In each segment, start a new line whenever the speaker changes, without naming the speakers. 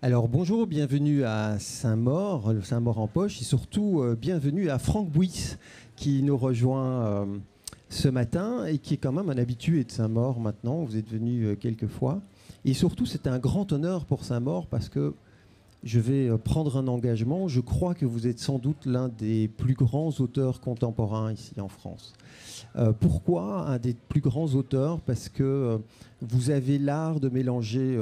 Alors bonjour, bienvenue à Saint-Maur, le Saint-Maur-en-Poche, et surtout bienvenue à Franck Bouys qui nous rejoint ce matin et qui est quand même un habitué de Saint-Maur maintenant. Vous êtes venu quelques fois. Et surtout, c'est un grand honneur pour Saint-Maur parce que je vais prendre un engagement. Je crois que vous êtes sans doute l'un des plus grands auteurs contemporains ici en France. Pourquoi un des plus grands auteurs? Parce que vous avez l'art de mélanger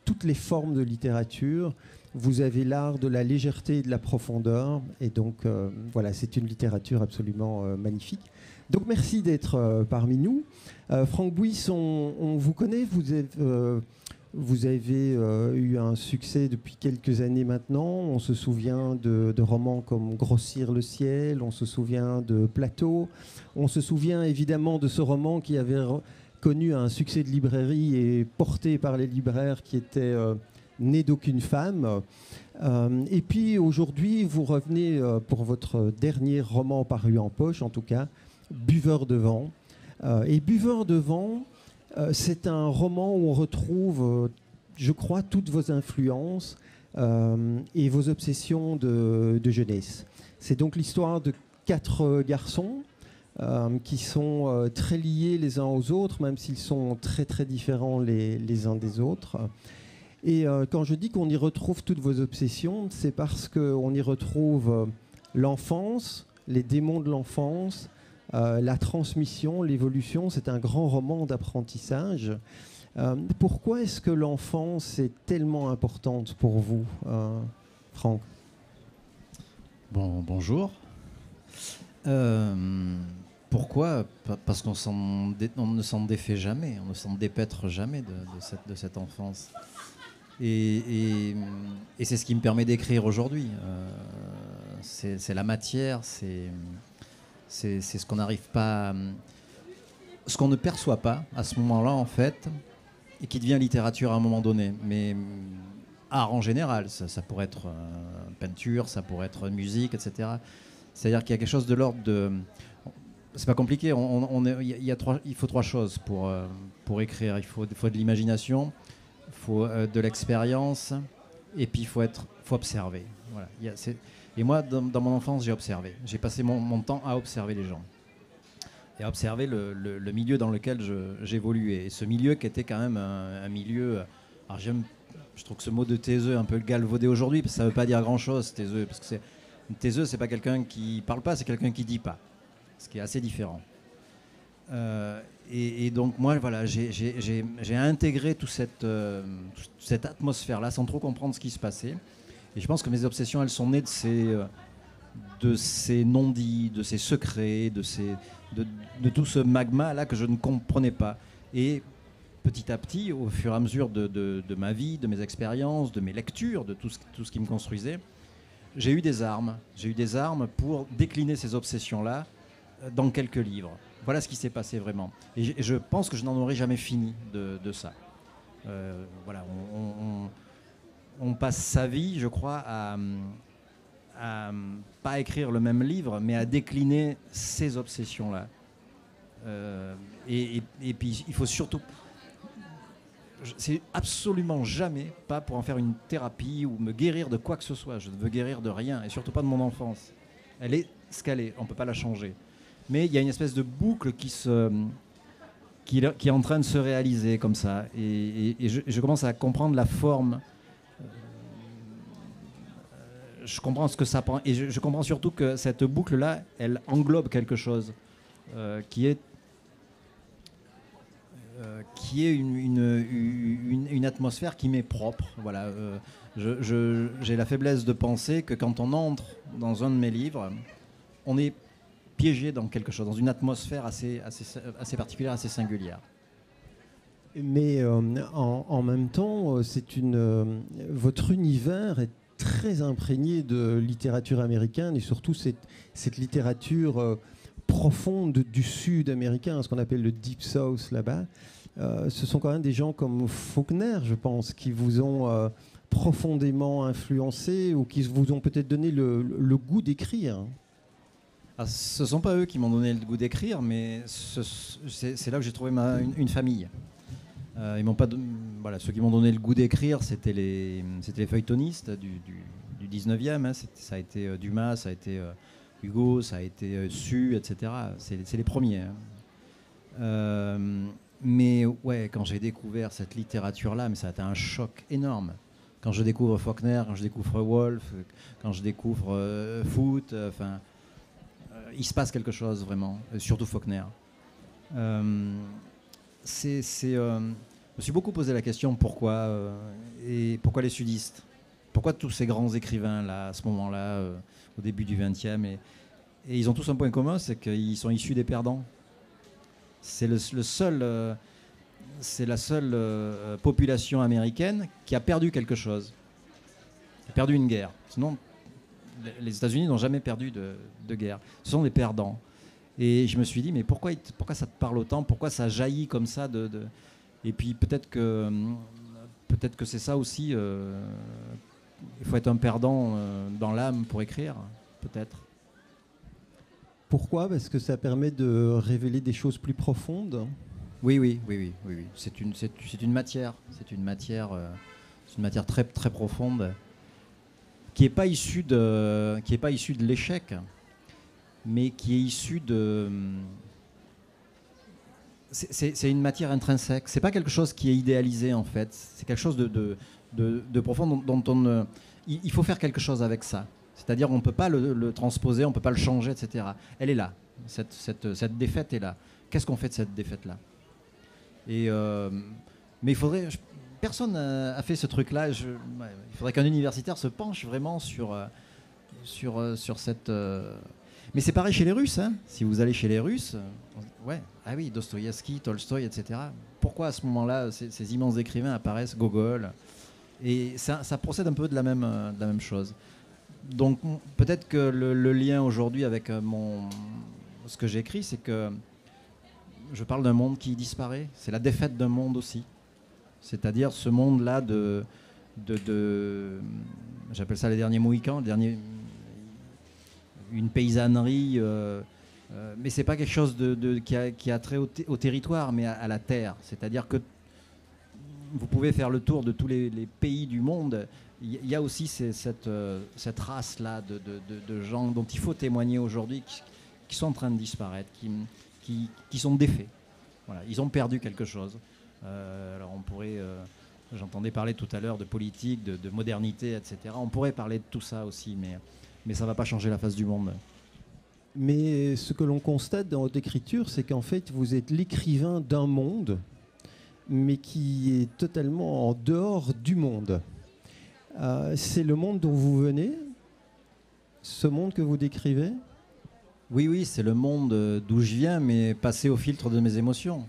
toutes les formes de littérature. Vous avez l'art de la légèreté et de la profondeur. Et donc, voilà, c'est une littérature absolument magnifique. Donc, merci d'être parmi nous. Franck Bouys, on vous connaît. Vous avez eu un succès depuis quelques années maintenant. On se souvient de romans comme Grossir le ciel. On se souvient de Plateau. On se souvient évidemment de ce roman qui avait connu un succès de librairie et porté par les libraires qui était Né d'aucune femme. Et puis aujourd'hui, vous revenez pour votre dernier roman paru en poche, en tout cas, Buveur de vent. Et Buveur de vent, c'est un roman où on retrouve, je crois, toutes vos influences et vos obsessions de jeunesse. C'est donc l'histoire de 4 garçons qui sont très liés les uns aux autres, même s'ils sont très très différents les uns des autres. Et quand je dis qu'on y retrouve toutes vos obsessions, c'est parce qu'on y retrouve l'enfance, les démons de l'enfance, la transmission, l'évolution. C'est un grand roman d'apprentissage. Pourquoi est-ce que l'enfance est tellement importante pour vous, Franck?
Bonjour. Pourquoi? Parce qu'on ne s'en défait jamais, on ne s'en dépêtre jamais de cette enfance. Et c'est ce qui me permet d'écrire aujourd'hui. C'est la matière, c'est ce qu'on n'arrive pas, ce qu'on ne perçoit pas à ce moment-là en fait, et qui devient littérature à un moment donné. Mais art en général, ça pourrait être peinture, ça pourrait être musique, etc. C'est-à-dire qu'il y a quelque chose de l'ordre de... C'est pas compliqué, il faut 3 choses pour écrire. Il faut de l'imagination, il faut de l'expérience, et puis il faut observer. Voilà. Et moi, dans mon enfance, j'ai observé. J'ai passé mon temps à observer les gens. Et à observer le milieu dans lequel j'évoluais. Et ce milieu qui était quand même un milieu... Alors je trouve que ce mot de taiseux est un peu galvaudé aujourd'hui, parce que ça ne veut pas dire grand-chose, taiseux. Parce que une taiseuse, c'est pas quelqu'un qui parle pas, c'est quelqu'un qui dit pas. Ce qui est assez différent. Et donc moi, voilà, j'ai intégré toute cette atmosphère-là sans trop comprendre ce qui se passait. Et je pense que mes obsessions, elles sont nées de ces non-dits, de ces secrets, de tout ce magma-là que je ne comprenais pas. Et petit à petit, au fur et à mesure de ma vie, de mes expériences, de mes lectures, de tout ce qui me construisait, j'ai eu des armes. J'ai eu des armes pour décliner ces obsessions-là dans quelques livres. Voilà ce qui s'est passé vraiment. Et je pense que je n'en aurai jamais fini de ça. Voilà, on passe sa vie, je crois, à pas écrire le même livre, mais à décliner ces obsessions-là. Et puis, il faut surtout... C'est absolument jamais pas pour en faire une thérapie ou me guérir de quoi que ce soit. Je ne veux guérir de rien, et surtout pas de mon enfance. Elle est ce qu'elle est, on ne peut pas la changer. Mais il y a une espèce de boucle qui est en train de se réaliser comme ça. Et je commence à comprendre la forme. Je comprends ce que ça prend. Et je comprends surtout que cette boucle-là, elle englobe quelque chose qui est une atmosphère qui m'est propre. Voilà. J'ai la faiblesse de penser que quand on entre dans un de mes livres, on est piégé dans quelque chose, dans une atmosphère assez particulière, assez singulière.
Mais en même temps, votre univers est très imprégné de littérature américaine et surtout cette littérature profonde du sud américain, ce qu'on appelle le Deep South là-bas. Ce sont quand même des gens comme Faulkner, je pense, qui vous ont profondément influencé ou qui vous ont peut-être donné le goût d'écrire.
Alors, ce ne sont pas eux qui m'ont donné le goût d'écrire, mais c'est là que j'ai trouvé une famille. Ils m'ont pas voilà, ceux qui m'ont donné le goût d'écrire, c'était les feuilletonistes du 19e. Hein. Ça a été Dumas, ça a été Hugo, ça a été Su, etc. C'est les premiers. Hein. Mais ouais, quand j'ai découvert cette littérature-là, mais ça a été un choc énorme. Quand je découvre Faulkner, quand je découvre Woolf, quand je découvre Foote, il se passe quelque chose vraiment, surtout Faulkner. Je me suis beaucoup posé la question pourquoi et pourquoi les sudistes, pourquoi tous ces grands écrivains là, à ce moment-là, au début du XXe, et ils ont tous un point commun, c'est qu'ils sont issus des perdants. C'est c'est la seule population américaine qui a perdu quelque chose, qui a perdu une guerre. Sinon, les États-Unis n'ont jamais perdu de guerre. Ce sont des perdants. Et je me suis dit, mais pourquoi ça te parle autant? Pourquoi ça jaillit comme ça Et puis peut-être que c'est ça aussi. Il faut être un perdant dans l'âme pour écrire, peut-être.
Pourquoi? Parce que ça permet de révéler des choses plus profondes.
Oui. C'est une matière très très profonde qui n'est pas issue de l'échec, mais qui est issue de. C'est une matière intrinsèque. C'est pas quelque chose qui est idéalisé en fait. C'est quelque chose de profond dont on. Il faut faire quelque chose avec ça. C'est-à-dire on ne peut pas le transposer, on ne peut pas le changer, etc. Elle est là. Cette défaite est là. Qu'est-ce qu'on fait de cette défaite-là? Mais il faudrait. Personne n'a fait ce truc-là. Il faudrait qu'un universitaire se penche vraiment sur cette. Mais c'est pareil chez les Russes. Hein. Si vous allez chez les Russes, ah oui, Dostoïevski, Tolstoï, etc. Pourquoi à ce moment-là ces immenses écrivains apparaissent, Gogol? Et ça procède un peu de la même chose. Donc peut-être que le lien aujourd'hui avec ce que j'écris, c'est que je parle d'un monde qui disparaît. C'est la défaite d'un monde aussi. C'est-à-dire ce monde-là j'appelle ça les derniers Mohicans, une paysannerie, mais c'est pas quelque chose qui a trait au territoire, mais à la terre. C'est-à-dire que vous pouvez faire le tour de tous les pays du monde. Il y a aussi cette race-là de gens dont il faut témoigner aujourd'hui, qui sont en train de disparaître, qui sont défaits. Voilà, ils ont perdu quelque chose. Alors on pourrait, j'entendais parler tout à l'heure de politique, de modernité, etc. On pourrait parler de tout ça aussi, mais ça ne va pas changer la face du monde.
Mais ce que l'on constate dans votre écriture, c'est qu'en fait, vous êtes l'écrivain d'un monde, mais qui est totalement en dehors du monde. C'est le monde dont vous venez, ce monde que vous décrivez?
Oui, c'est le monde d'où je viens, mais passé au filtre de mes émotions,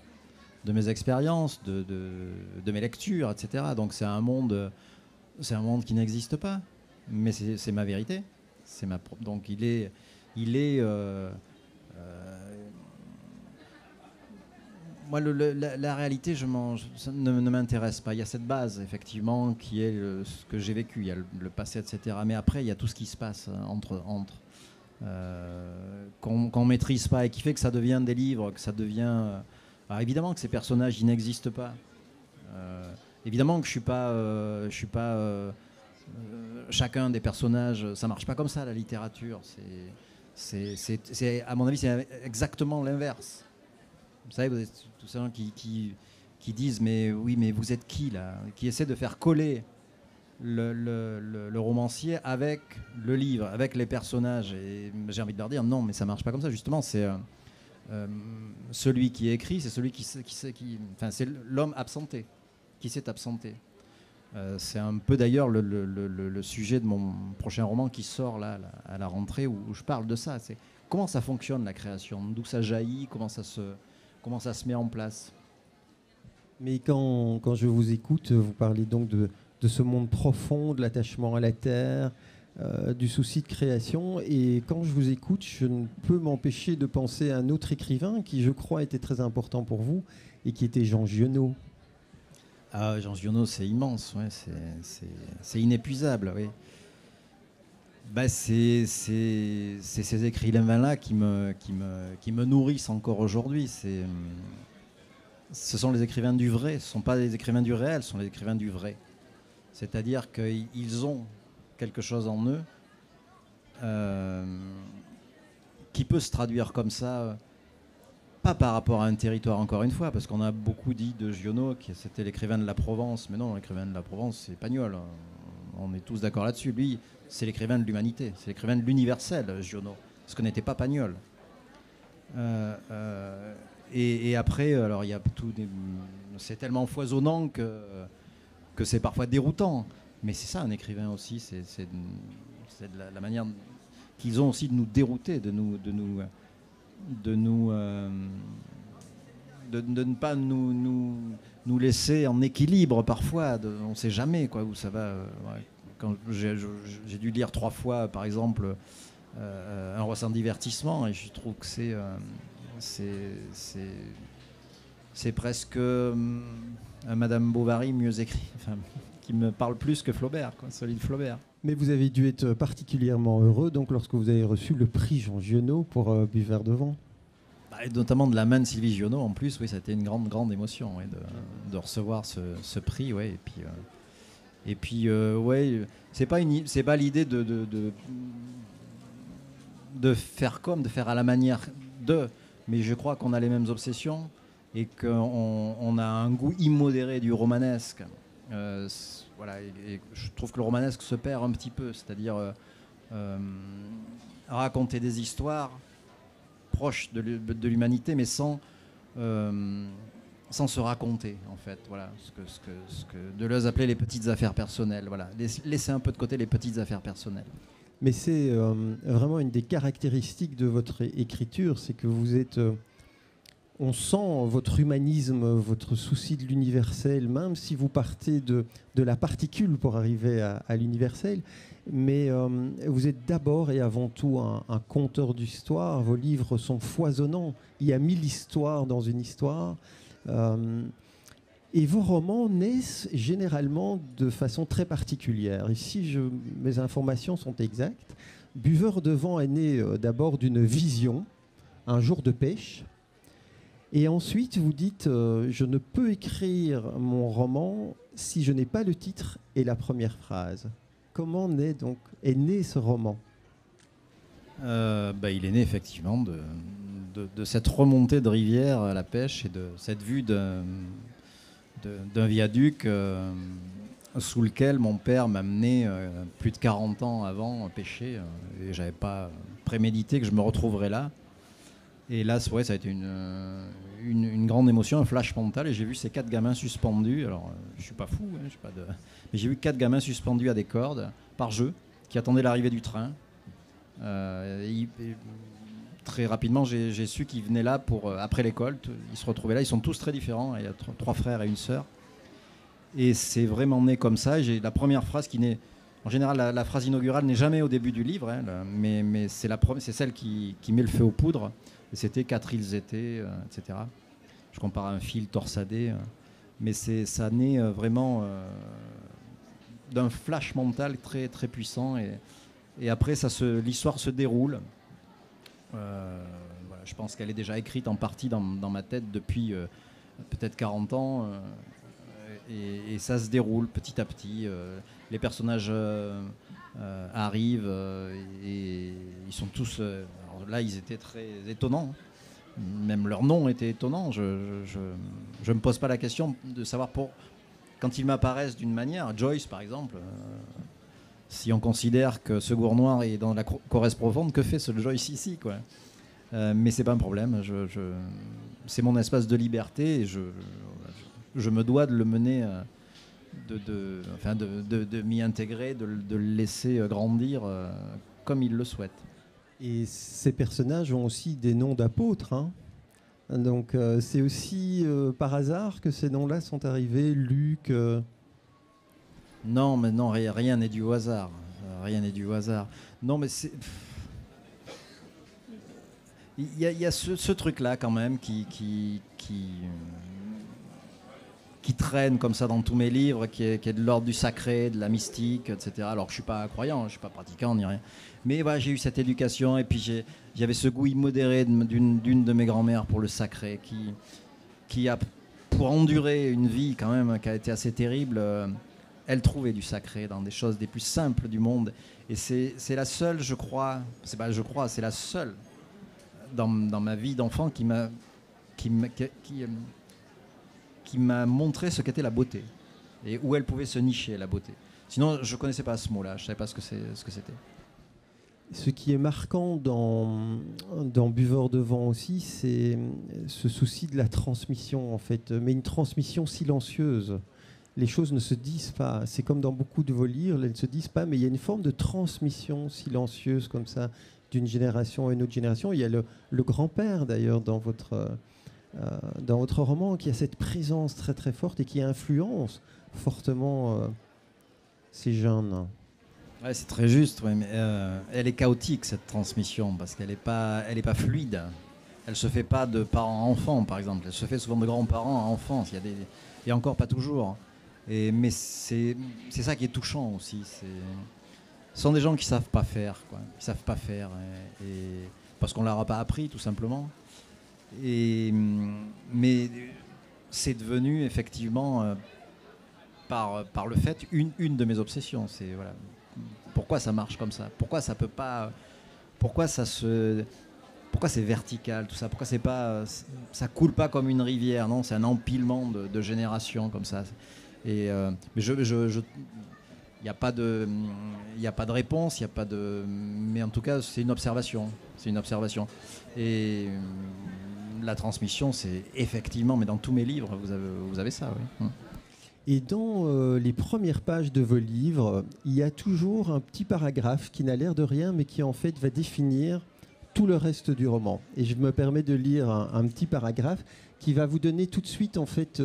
de mes expériences, de mes lectures, etc. Donc c'est un monde qui n'existe pas, mais c'est ma vérité. Donc il est moi, la réalité, ça ne m'intéresse pas. Il y a cette base, effectivement, qui est ce que j'ai vécu. Il y a le passé, etc. Mais après, il y a tout ce qui se passe entre qu'on ne maîtrise pas et qui fait que ça devient des livres, que ça devient... Alors évidemment que ces personnages, ils n'existent pas. Évidemment que je suis pas chacun des personnages. Ça marche pas comme ça, la littérature. À mon avis, c'est exactement l'inverse. Vous savez, vous êtes tous ces gens qui disent mais oui, mais vous êtes qui là? Qui essaient de faire coller le romancier avec le livre, avec les personnages. Et j'ai envie de leur dire non, mais ça marche pas comme ça. Justement, c'est celui qui écrit, c'est celui c'est l'homme absenté, qui s'est absenté. C'est un peu d'ailleurs le sujet de mon prochain roman qui sort là à la rentrée où je parle de ça. C'est comment ça fonctionne la création, d'où ça jaillit, comment ça se met en place.
Mais quand je vous écoute, vous parlez donc de ce monde profond, de l'attachement à la terre, du souci de création. Et quand je vous écoute, je ne peux m'empêcher de penser à un autre écrivain qui, je crois, était très important pour vous et qui était Jean Giono.
Ah, Jean Giono, c'est immense, ouais, c'est inépuisable, oui. Bah, c'est ces écrivains-là qui me nourrissent encore aujourd'hui. ce sont les écrivains du vrai, ce ne sont pas les écrivains du réel, ce sont les écrivains du vrai. C'est-à-dire qu'ils ont quelque chose en eux qui peut se traduire comme ça, pas par rapport à un territoire encore une fois, parce qu'on a beaucoup dit de Giono que c'était l'écrivain de la Provence, mais non, l'écrivain de la Provence c'est Pagnol, on est tous d'accord là-dessus. Lui, c'est l'écrivain de l'humanité, c'est l'écrivain de l'universel, Giono, ce que n'était pas Pagnol. Et après, alors il y a c'est tellement foisonnant que c'est parfois déroutant. Mais c'est ça un écrivain aussi, c'est de la manière qu'ils ont aussi de nous dérouter, de ne pas nous laisser en équilibre parfois. On ne sait jamais quoi, où ça va. Ouais. Quand j'ai dû lire 3 fois, par exemple, Un roi sans divertissement, et je trouve que c'est presque un Madame Bovary mieux écrit, enfin, qui me parle plus que Flaubert, quoi, celui de Flaubert.
Mais vous avez dû être particulièrement heureux donc, lorsque vous avez reçu le prix Jean Giono pour Buveur de vent.
Et notamment de la main de Sylvie Giono, en plus, oui, ça a été une grande émotion ouais, de recevoir ce prix. Ouais, et puis ouais, c'est pas l'idée de faire à la manière de, mais je crois qu'on a les mêmes obsessions et qu'on a un goût immodéré du romanesque. Voilà, et je trouve que le romanesque se perd un petit peu, c'est-à-dire raconter des histoires proches de l'humanité, mais sans se raconter, en fait. Voilà, ce que Deleuze appelait les petites affaires personnelles. Voilà, laisser un peu de côté les petites affaires personnelles.
Mais c'est vraiment une des caractéristiques de votre écriture, c'est que vous êtes... on sent votre humanisme, votre souci de l'universel, même si vous partez de la particule pour arriver à l'universel. Mais vous êtes d'abord et avant tout un conteur d'histoire. Vos livres sont foisonnants. Il y a 1000 histoires dans une histoire. Et vos romans naissent généralement de façon très particulière. Ici, mes informations sont exactes. Buveur de vent est né d'abord d'une vision, un jour de pêche. Et ensuite, vous dites je ne peux écrire mon roman si je n'ai pas le titre et la première phrase. Comment est né ce roman ?
Il est né effectivement de cette remontée de rivière à la pêche et de cette vue d'un viaduc sous lequel mon père m'amenait plus de 40 ans avant pêcher. Et je n'avais pas prémédité que je me retrouverais là. Et là, ouais, ça a été une grande émotion, un flash mental. Et j'ai vu ces 4 gamins suspendus. Alors, je ne suis pas fou, hein, mais j'ai vu 4 gamins suspendus à des cordes, par jeu, qui attendaient l'arrivée du train. Très rapidement, j'ai su qu'ils venaient là après l'école. Ils se retrouvaient là. Ils sont tous très différents. Il y a 3 frères et une sœur. Et c'est vraiment né comme ça. J'ai la première phrase qui naît... En général, la phrase inaugurale n'est jamais au début du livre, hein, mais c'est celle qui met le feu aux poudres. Et c'était 4 ils étaient, etc. Je compare à un fil torsadé. Mais ça naît vraiment d'un flash mental très, très puissant. Et après, l'histoire se déroule. Voilà, je pense qu'elle est déjà écrite en partie dans ma tête depuis peut-être 40 ans. Et ça se déroule petit à petit. Les personnages arrivent et ils sont tous... alors là, ils étaient très étonnants. Même leur nom était étonnant. Je me pose pas la question de savoir quand ils m'apparaissent d'une manière. Joyce, par exemple, si on considère que ce Gournoir est dans la Corrèze profonde, que fait ce Joyce ici, quoi. Mais c'est pas un problème. C'est mon espace de liberté et je me dois de le mener, de m'y intégrer, de le laisser grandir comme il le souhaite.
Et ces personnages ont aussi des noms d'apôtres, hein. Donc c'est aussi par hasard que ces noms-là sont arrivés, Luc
Non, mais non, rien n'est dû au hasard. Rien n'est dû au hasard. Non, mais c'est... Il y a ce truc-là quand même qui traîne comme ça dans tous mes livres, qui est de l'ordre du sacré, de la mystique, etc. Alors que je ne suis pas croyant, je ne suis pas pratiquant ni rien. Mais voilà, j'ai eu cette éducation et puis j'avais ce goût immodéré d'une de mes grand-mères pour le sacré qui a pour endurer une vie quand même qui a été assez terrible, elle trouvait du sacré dans des choses des plus simples du monde. Et c'est la seule, je crois, c'est pas je crois, c'est la seule dans ma vie d'enfant qui m'a montré ce qu'était la beauté et où elle pouvait se nicher, la beauté. Sinon, je ne connaissais pas ce mot-là, je ne savais pas ce que c'était.
Ce qui est marquant dans Buveurs de vent aussi, c'est ce souci de la transmission, en fait, mais une transmission silencieuse. Les choses ne se disent pas. C'est comme dans beaucoup de vos livres, elles ne se disent pas, mais il y a une forme de transmission silencieuse comme ça, d'une génération à une autre génération. Il y a le grand-père, d'ailleurs, dans votre roman, qui a cette présence très très forte et qui influence fortement ces jeunes.
Ouais, c'est très juste, ouais, mais elle est chaotique, cette transmission, parce qu'elle n'est pas fluide. Elle ne se fait pas de parents à enfants, par exemple. Elle se fait souvent de grands-parents à enfants. Il y a encore pas toujours. Mais c'est ça qui est touchant aussi. Ce sont des gens qui ne savent pas faire, quoi. Ils ne savent pas faire, parce qu'on ne leur a pas appris, tout simplement. Mais c'est devenu, effectivement, par le fait, une de mes obsessions. C'est, voilà, pourquoi ça marche comme ça ? Pourquoi ça peut pas... Pourquoi c'est vertical, tout ça ? Pourquoi ça coule pas comme une rivière ? Non, c'est un empilement de générations comme ça. Mais il n'y a pas de réponse, mais en tout cas, c'est une observation. Et la transmission, c'est effectivement, mais dans tous mes livres, vous avez ça, oui.
Et dans les premières pages de vos livres, il y a toujours un petit paragraphe qui n'a l'air de rien, mais qui en fait va définir tout le reste du roman. Et je me permets de lire un petit paragraphe qui va vous donner tout de suite, en fait,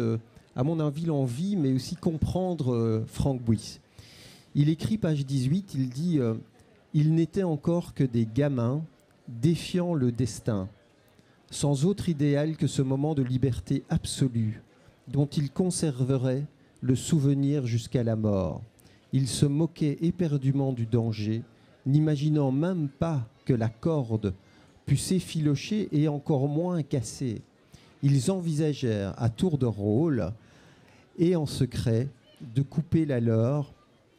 à mon avis, l'envie, mais aussi comprendre Franck Buys. Il écrit, page 18, il dit « Ils n'étaient encore que des gamins, défiant le destin, sans autre idéal que ce moment de liberté absolue, dont ils conserveraient le souvenir jusqu'à la mort. Ils se moquaient éperdument du danger, n'imaginant même pas que la corde pût s'effilocher et encore moins casser. Ils envisagèrent à tour de rôle et en secret de couper la leur,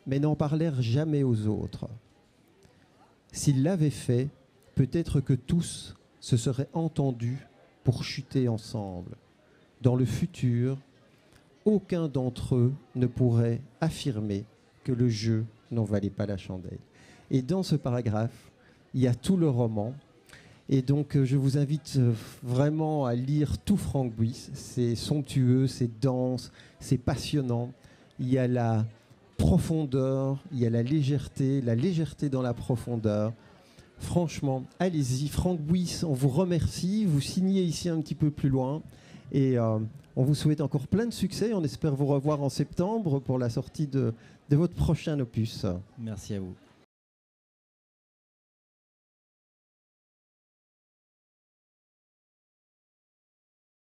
mais n'en parlèrent jamais aux autres. S'ils l'avaient fait, peut-être que tous se seraient entendus pour chuter ensemble. Dans le futur, aucun d'entre eux ne pourrait affirmer que le jeu n'en valait pas la chandelle. » Et dans ce paragraphe, il y a tout le roman. Et donc, je vous invite vraiment à lire tout Franck Buys. C'est somptueux, c'est dense, c'est passionnant. Il y a la profondeur, il y a la légèreté dans la profondeur. Franchement, allez-y. Franck Buys, on vous remercie. Vous signez ici un petit peu plus loin. Et on vous souhaite encore plein de succès. On espère vous revoir en septembre pour la sortie de votre prochain opus.
Merci à vous.